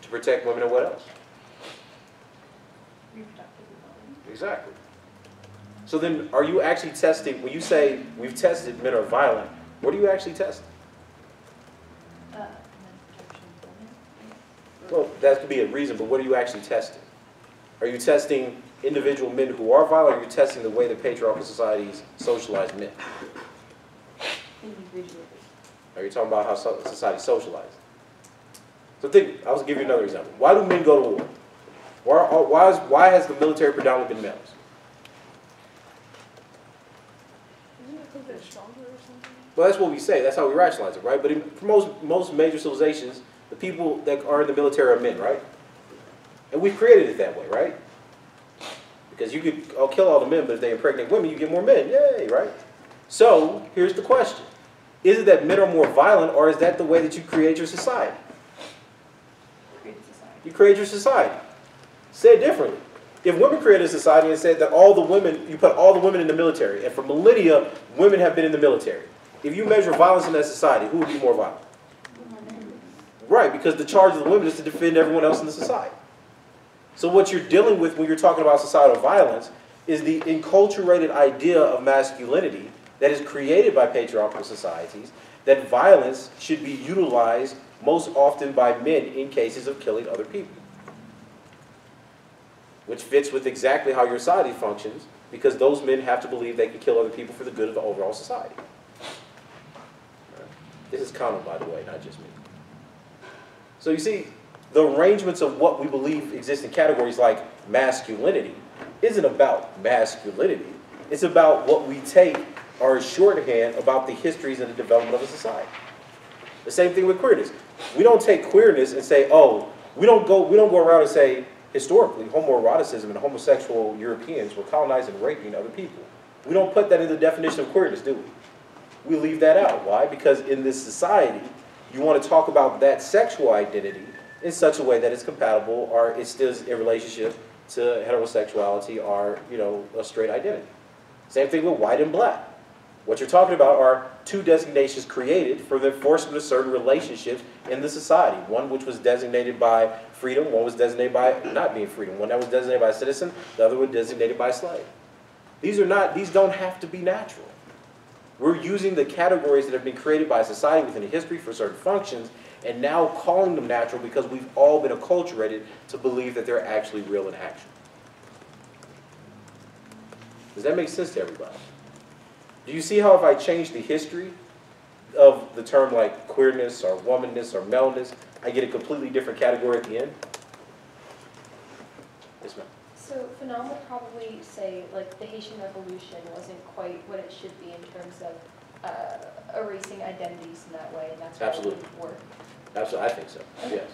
To protect women and what else? Reproductive ability. Exactly. So then are you actually testing, when you say we've tested men are violent, what are you actually testing? Men protection of women. Well, that could be a reason, but what are you actually testing? Are you testing individual men who are violent, or are you testing the way that patriarchal societies socialize men? Individually. Are you talking about how society socializes? So think, I'll give you another example. Why do men go to war? Why has the military predominantly been males? Isn't it because they're stronger or something? Well, that's what we say. That's how we rationalize it, right? But for most major civilizations, the people that are in the military are men, right? And we've created it that way, right? Because you could kill all the men, but if they impregnate women, you get more men. Yay, right? So here's the question. Is it that men are more violent, or is that the way that you create your society? Create society. You create your society. Say it differently. If women created a society and said that you put all the women in the military, and for millennia, women have been in the military. If you measure violence in that society, who would be more violent? Right, because the charge of the women is to defend everyone else in the society. So what you're dealing with when you're talking about societal violence is the enculturated idea of masculinity that is created by patriarchal societies, that violence should be utilized most often by men in cases of killing other people. Which fits with exactly how your society functions, because those men have to believe they can kill other people for the good of the overall society. This is common, by the way, not just me. So you see, the arrangements of what we believe exist in categories like masculinity isn't about masculinity. It's about what we take or shorthand about the histories and the development of a society. The same thing with queerness. We don't take queerness and say, oh, we don't go around and say, historically, homoeroticism and homosexual Europeans were colonizing and raping other people. We don't put that in the definition of queerness, do we? We leave that out. Why? Because in this society, you want to talk about that sexual identity in such a way that it's compatible or it still is in relationship to heterosexuality or, a straight identity. Same thing with white and black. What you're talking about are two designations created for the enforcement of certain relationships in the society. One which was designated by freedom, one was designated by not being freedom. One that was designated by a citizen, the other one designated by a slave. These don't have to be natural. We're using the categories that have been created by society within a history for certain functions and now calling them natural because we've all been acculturated to believe that they're actually real and actual. Does that make sense to everybody? Do you see how if I change the history of the term like queerness or womanness or maleness, I get a completely different category at the end? Yes, ma'am. So Fanon would probably say like the Haitian Revolution wasn't quite what it should be in terms of erasing identities in that way, and that's why it Absolutely. wouldn't work. Absolutely, I think so, yes.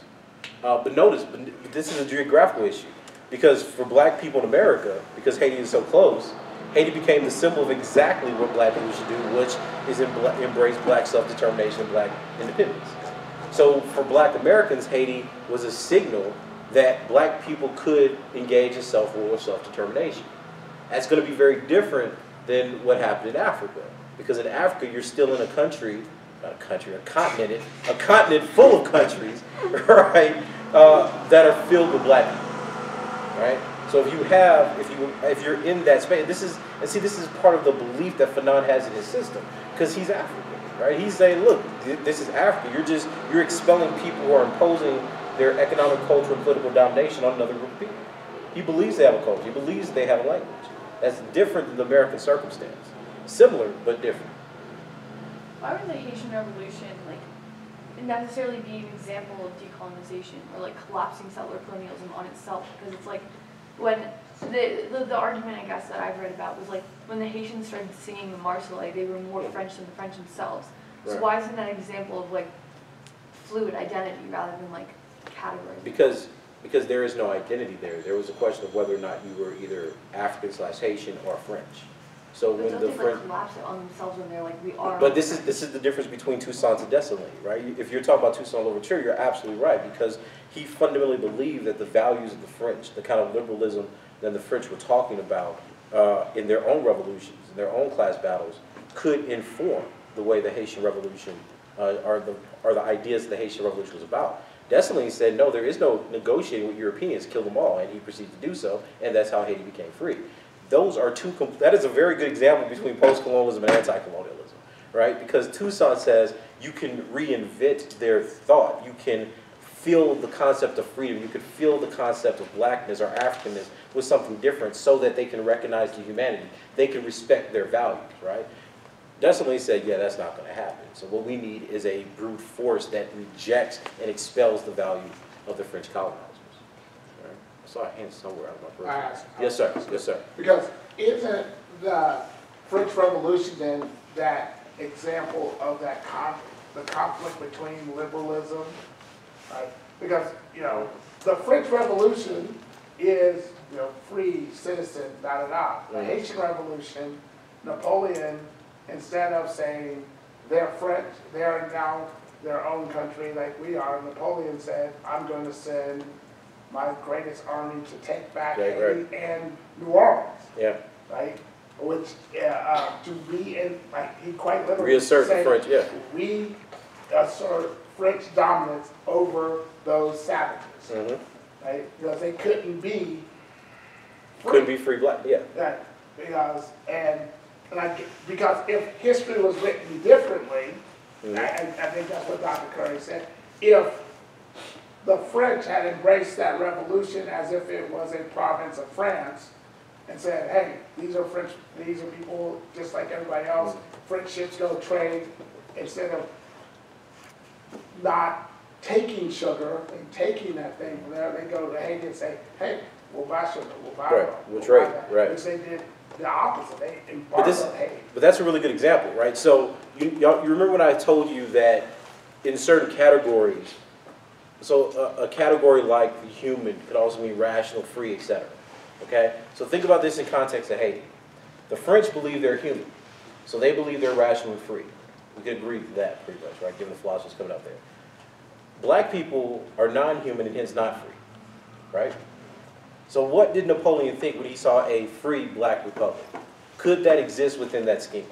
But notice, this is a geographical issue. Because for black people in America, because Haiti is so close, Haiti became the symbol of exactly what black people should do, which is embrace black self-determination and black independence. So for black Americans, Haiti was a signal that black people could engage in self-rule or self-determination. That's going to be very different than what happened in Africa. Because in Africa, you're still in a country, not a country, a continent full of countries, right, that are filled with black people, right? So if you're in that space, this is part of the belief that Fanon has in his system, because he's African, right? He's saying, look, this is Africa. You're expelling people who are imposing their economic, cultural, and political domination on another group of people. He believes they have a culture. He believes they have a language. That's different than the American circumstance. Similar, but different. Why would the Haitian Revolution necessarily be an example of decolonization or collapsing settler colonialism on itself? Because it's when the argument I guess that I've read about was when the Haitians started singing the Marseillaise, they were more French than the French themselves. So Right. why isn't that an example of fluid identity rather than category? Because there is no identity there. There was a question of whether or not you were either African/Haitian or French. So But when don't the they French, collapse it on themselves when they're we are? but this is the difference between Toussaint and Dessalines, right? If you're talking about Toussaint Louverture, you're absolutely right, because he fundamentally believed that the values of the French, the kind of liberalism that the French were talking about in their own revolutions, in their own class battles, could inform the way the Haitian Revolution or the ideas the Haitian Revolution was about. Dessalines said, no, there is no negotiating with Europeans, kill them all, and he proceeded to do so, and that's how Haiti became free. That is a very good example between post-colonialism and anti-colonialism, right? Because Toussaint says you can reinvent their thought. You can feel the concept of freedom. You could feel the concept of blackness or Africanness with something different so that they can recognize the humanity. They can respect their values, right? Dessalines said, yeah, that's not going to happen. So what we need is a brute force that rejects and expels the value of the French colonizers. Right? I saw a hand somewhere out of my periphery. Yes, sir. Yes, sir. Because isn't the French Revolution then that example of that the conflict between liberalism, right? Because, the French Revolution is, free citizen, da-da-da. The Haitian Revolution, Napoleon, instead of saying they're French, they're now their own country like we are, Napoleon said, I'm going to send my greatest army to take back Haiti and New Orleans. Yeah. Right? Which, he quite literally Reassert the said, French, yeah. reassert French dominance over those savages. Mm-hmm. Right? Because they couldn't be free. Couldn't be free black, yeah. Right. Because if history was written differently, Mm-hmm. I think that's what Dr. Curry said, if the French had embraced that revolution as if it was a province of France and said, hey, these are people just like everybody else, French ships go trade, instead of not taking sugar and taking that thing from there, they go to Haiti and say, hey, we'll buy sugar, we'll buy rum, we'll buy that. Right. Which they did the opposite, they embarked on Haiti. But that's a really good example, right? So you remember when I told you that in certain categories, so a category like the human could also mean rational, free, etc. Okay? So think about this in context of Haiti. The French believe they're human, so they believe they're rational and free. We could agree to that pretty much, right? Given the philosophers coming out there. Black people are non-human and hence not free, right? So what did Napoleon think when he saw a free black republic? Could that exist within that scheme?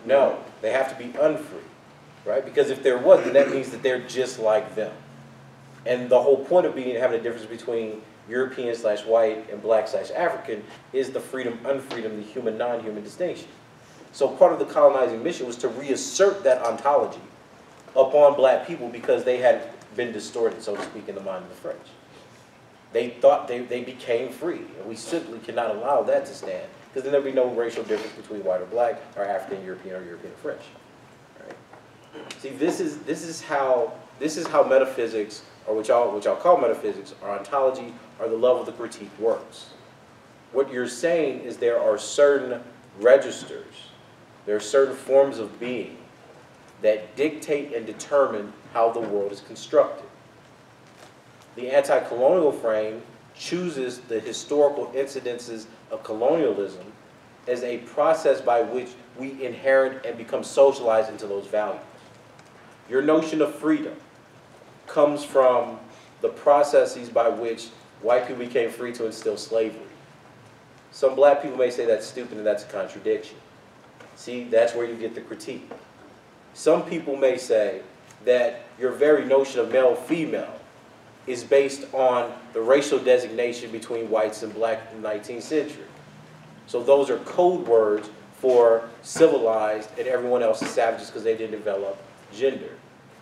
No, they have to be unfree, right? Because if there was, then that means that they're just like them. And the whole point of having a difference between European/white and black/African is the freedom, unfreedom, the human, non-human distinction. So part of the colonizing mission was to reassert that ontology upon black people because they had been distorted, so to speak, in the mind of the French. They thought they became free, and we simply cannot allow that to stand, because then there'd be no racial difference between white or black, or African European or European French. Right? See, this is how metaphysics, or what y'all call metaphysics, or ontology, or the love of the critique works. What you're saying is there are certain registers, there are certain forms of being that dictate and determine how the world is constructed. The anti-colonial frame chooses the historical incidences of colonialism as a process by which we inherit and become socialized into those values. Your notion of freedom comes from the processes by which white people became free to instill slavery. Some black people may say that's stupid and that's a contradiction. See, that's where you get the critique. Some people may say that your very notion of male-female is based on the racial designation between whites and blacks in the 19th century. So those are code words for civilized and everyone else is savages because they didn't develop gender.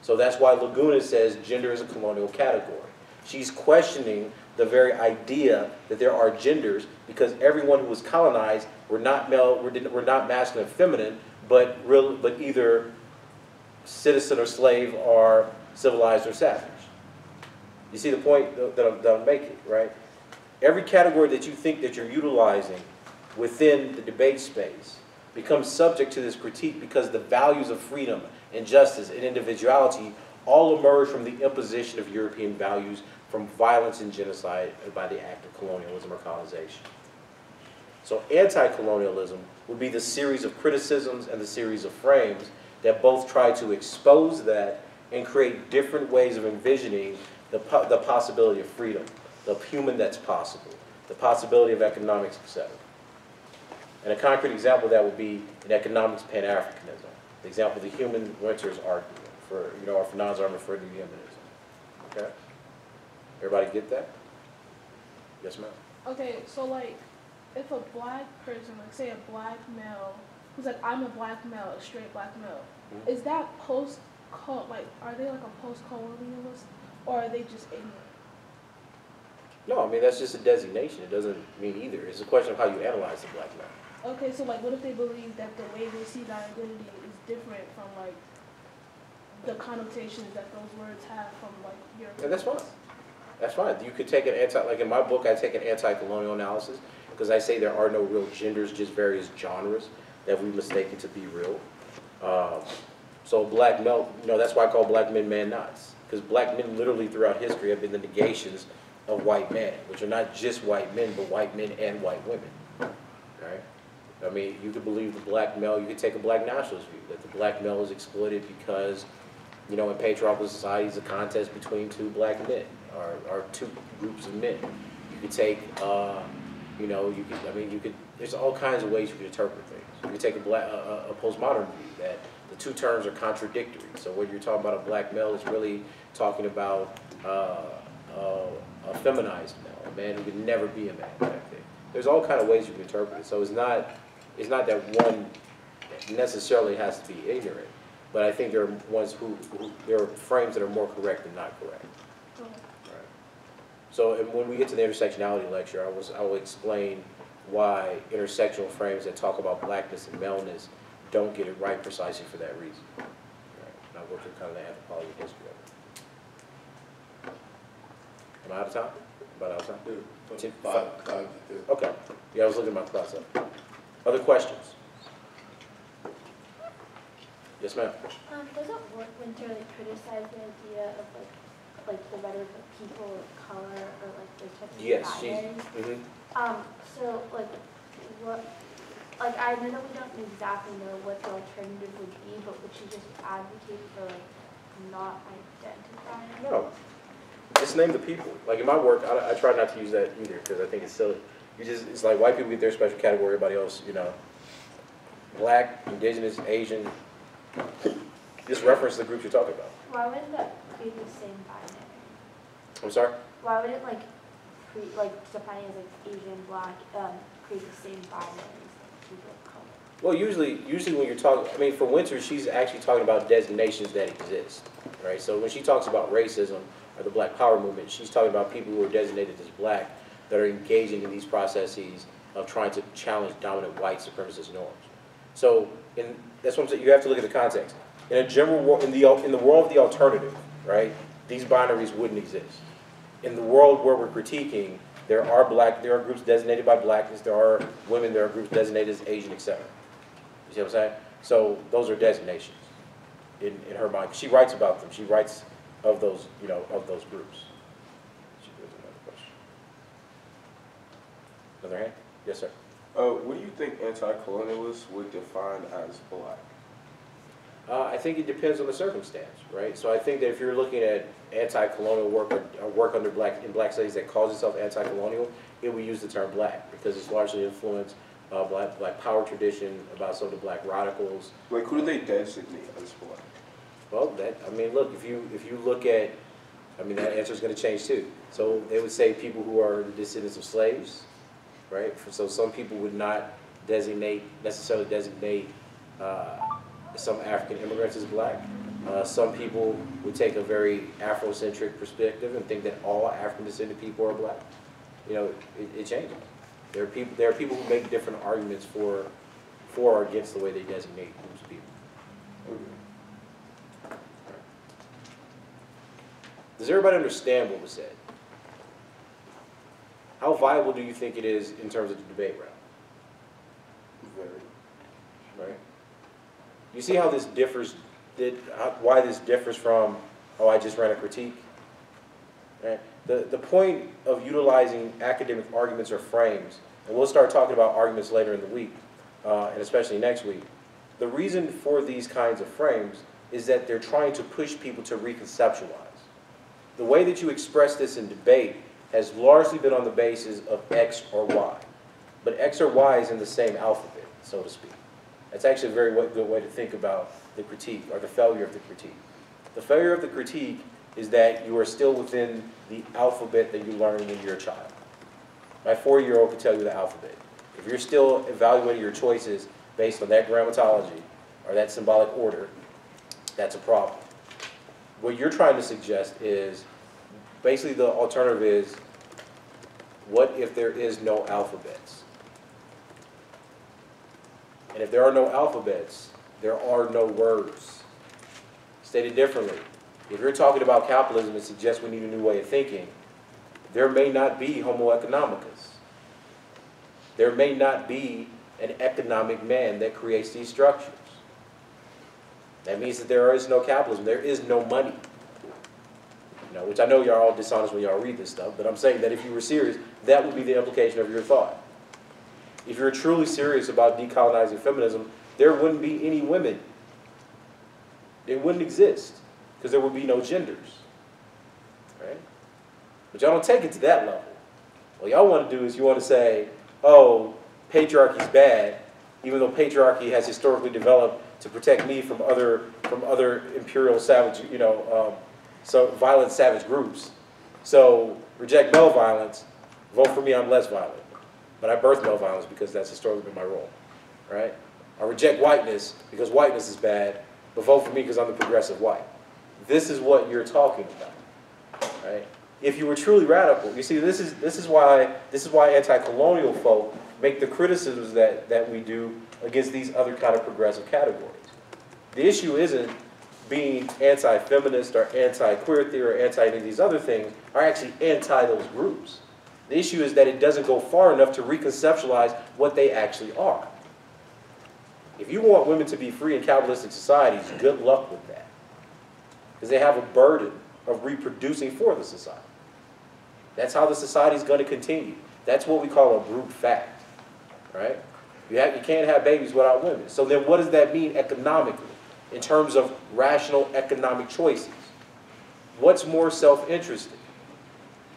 So that's why Laguna says gender is a colonial category. She's questioning the very idea that there are genders because everyone who was colonized were not male, were not masculine and feminine, but either citizen or slave or civilized or savage. You see the point that I'm making, right? Every category that you think that you're utilizing within the debate space becomes subject to this critique because the values of freedom and justice and individuality all emerge from the imposition of European values from violence and genocide by the act of colonialism or colonization. So anti-colonialism would be the series of criticisms and the series of frames that both try to expose that and create different ways of envisioning the possibility of freedom, the human that's possible, the possibility of economics, etc. And a concrete example of that would be in economics Pan-Africanism. The example of the human Winters argument for, or Fanon's argument for new humanism. Okay? Everybody get that? Yes, ma'am. Okay, so like, if a black person, like say a black male, who's like, I'm a black male, a straight black male, is that are they like a post-colonialist, or are they just ignorant? No, I mean, that's just a designation. It doesn't mean either. It's a question of how you analyze the black man. Okay, so like, what if they believe that the way they see their identity is different from like the connotations that those words have from like your? And that's fine. That's fine. You could take like in my book, I take an anti-colonial analysis because I say there are no real genders, just various genres that we mistaken to be real. So black male, that's why I call black men man-nots, because black men literally throughout history have been the negations of white men, which are not just white men, but white men and white women. Right? I mean, you could believe the black male, you could take a black nationalist view, that the black male is exploited because, in patriarchal societies, a contest between two black men, or two groups of men. You could take, there's all kinds of ways you could interpret things. You could take a postmodern view that the two terms are contradictory. So when you're talking about a black male, it's really talking about a feminized male, a man who could never be a man type thing. There's all kinds of ways you can interpret it. So it's not that one necessarily has to be ignorant, but I think there are ones there are frames that are more correct than not correct. Right. So when we get to the intersectionality lecture, I will explain why intersectional frames that talk about blackness and maleness don't get it right precisely for that reason. Right. And I'll go through kind of the anthropology history of it. Am I out of time? About out of time? Five. Okay. Yeah, I was looking at my class up. Other questions? Yes, ma'am. Doesn't Winter criticize the idea of like the rhetoric of people of color or like the type of Yes, binaries? So I know that we don't exactly know what the alternative would be, but would you just advocate for not identifying? No. Just name the people. Like in my work, I try not to use that either because I think it's silly. It's like white people get their special category, everybody else, black, indigenous, Asian. Just reference the groups you're talking about. Why wouldn't that create the same binary? I'm sorry? Why would it defining as Asian, black, create the same binary as people of color? Well, usually when you're talking, for Winter, she's actually talking about designations that exist, right? So when she talks about racism or the Black Power movement, she's talking about people who are designated as black that are engaging in these processes of trying to challenge dominant white supremacist norms. So that's what I'm saying. You have to look at the context. In a general world, in the world of the alternative, right? These binaries wouldn't exist. In the world where we're critiquing, there are groups designated by blackness, there are women, there are groups designated as Asian, etc. You see what I'm saying? So those are designations in her mind. She writes about them. She writes of those, of those groups. She goes to another question. Another hand? Yes, sir. What do you think anti-colonialists would define as black? I think it depends on the circumstance, right? So I think that if you're looking at anti-colonial work or work in black studies that calls itself anti-colonial, it would use the term black because it's largely influenced black power tradition, about some of the black radicals. Like, who do they designate as black? Well, I mean, look, if you look at, I mean, that answer is going to change too. So they would say people who are the descendants of slaves, right? So some people would not necessarily designate some African immigrants as black. Some people would take a very Afrocentric perspective and think that all African descended people are black. You know, it changes. There are people who make different arguments for or against the way they designate groups of people. Does everybody understand what was said? How viable do you think it is in terms of the debate round? Very. Right? You see how this differs, why this differs from, oh, I just ran a critique? Right? The point of utilizing academic arguments or frames, and we'll start talking about arguments later in the week, and especially next week, the reason for these kinds of frames is that they're trying to push people to reconceptualize. The way that you express this in debate has largely been on the basis of X or Y. But X or Y is in the same alphabet, so to speak. That's actually a very good way to think about the critique, or the failure of the critique. The failure of the critique is that you are still within the alphabet that you learned when you're a child. My 4-year-old can tell you the alphabet. If you're still evaluating your choices based on that grammatology or that symbolic order, that's a problem. What you're trying to suggest is, basically the alternative is, what if there is no alphabets? And if there are no alphabets, there are no words. Stated differently, if you're talking about capitalism and suggest we need a new way of thinking, there may not be Homo economicus. There may not be an economic man that creates these structures. That means that there is no capitalism. There is no money. You know, which I know y'all are all dishonest when y'all read this stuff, but I'm saying that if you were serious, that would be the implication of your thought. If you're truly serious about decolonizing feminism, there wouldn't be any women. They wouldn't exist, because there would be no genders. Right? But y'all don't take it to that level. What y'all want to do is you want to say, oh, patriarchy's bad, even though patriarchy has historically developed to protect me from other imperial savage, so violent savage groups. So reject male violence, vote for me, I'm less violent. But I birth male violence because that's historically been my role, right? I reject whiteness because whiteness is bad, but vote for me because I'm the progressive white. This is what you're talking about, right? If you were truly radical, you see, this is why anti-colonial folk make the criticisms that we do against these other kind of progressive categories. The issue isn't being anti-feminist or anti-queer theory or anti any of these other things, are actually anti those groups. The issue is that it doesn't go far enough to reconceptualize what they actually are. If you want women to be free in capitalistic societies, good luck with that. Because they have a burden of reproducing for the society. That's how the society is going to continue. That's what we call a brute fact, right? You can't have babies without women. So then what does that mean economically in terms of rational economic choices? What's more self-interested?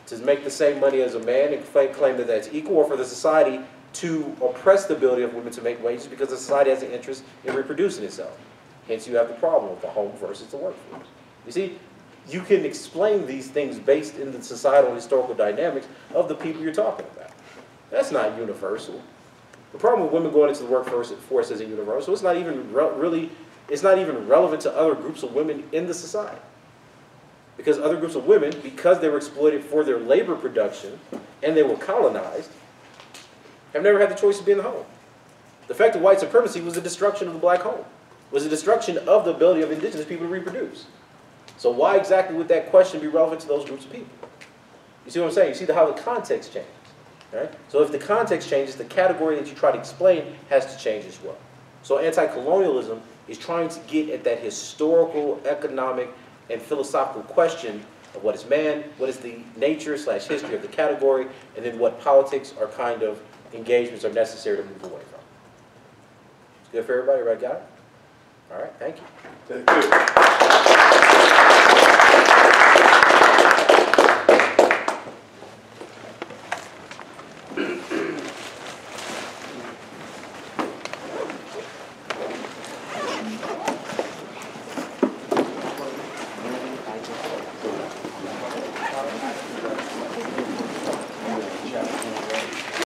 To make the same money as a man and claim that that's equal, or for the society to oppress the ability of women to make wages because the society has an interest in reproducing itself? Hence you have the problem of the home versus the workforce. You see, you can explain these things based in the societal and historical dynamics of the people you're talking about. That's not universal. The problem with women going into the workforce isn't universal. It's not even relevant to other groups of women in the society. Because other groups of women, because they were exploited for their labor production and they were colonized, have never had the choice to be in the home. The fact of white supremacy was the destruction of the black home, was the destruction of the ability of indigenous people to reproduce. So why exactly would that question be relevant to those groups of people? You see what I'm saying? You see how the context changes. Right? So if the context changes, the category that you try to explain has to change as well. So anti-colonialism is trying to get at that historical, economic, and philosophical question of what is man, what is the nature/history of the category, and then what politics or kind of engagements are necessary to move away from. It's good for everybody, right? Got it? All right, thank you. Thank you.